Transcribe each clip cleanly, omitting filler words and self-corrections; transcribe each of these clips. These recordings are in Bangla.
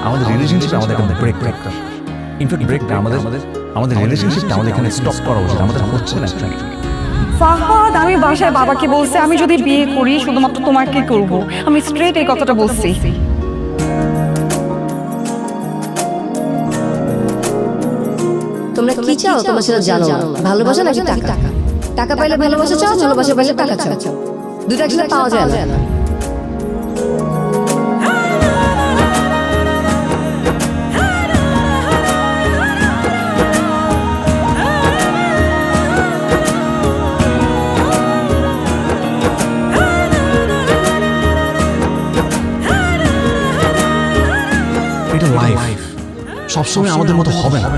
আমাদের রিলেশনশিপে আমাদের একটা ব্রেক দরকার। ইনফ্যাক্ট ব্রেক না, আমাদের রিলেশনশিপটা আমাদের এখানে স্টপ করা উচিত। আমাদের হচ্ছে না। ফাহাদ, আমি বাসায় বাবাকে বলছি আমি যদি বিয়ে করি শুধুমাত্র তোমাকে করব। আমি স্ট্রেট এই কথাটা বলছি। তোমরা কি চাও তোমরা সেটা জানো না। ভালোবাসা নাকি টাকা? টাকা পাইলে ভালোবাসা চাও, ভালোবাসা পাইলে টাকা চাও। দুটো একসাথে পাওয়া যায় না। এটা লাইফ, সবসময় আমাদের মতো হবে না।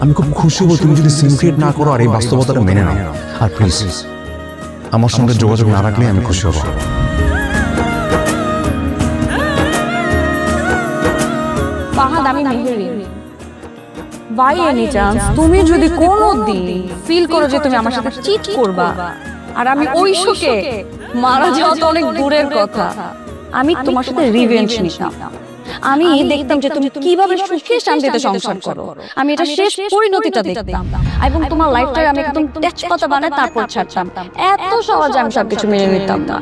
আমি খুব খুশি হব তুমি যদি সিন ক্রিয়েট না করো আর এই বাস্তবতাটা মেনে নাও। আর প্লিজ আমার সঙ্গে যোগাযোগ না রাখলে আমি খুশি হব। ফাহাদ, আমি মেহেরি। বাই এনি চান্স তুমি যদি কোনোদিন ফিল করো যে তুমি আমার সাথে চিট করবা আর আমি ওই শোকে মারা যাওয়া তো অনেক দূরের কথা, আমি তোমার সাথে রিভেঞ্জ নিতাম। আমি দেখতাম যে তুমি কিভাবে সুখে শান্তিতে সংসার করো। আমি এটা শেষ পরিণতিটা দেখতাম এবং তোমার লাইফটাকে আমি একদম তেজপাতা বানায় তারপর ছাড়তাম। এত সহজে আমি সবকিছু মেনে নিতাম না।